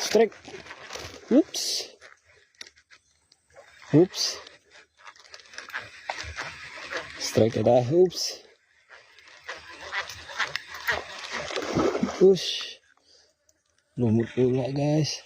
Strike. Oops. Oops. Strike ada. Oops. Push. Lumut pula guys.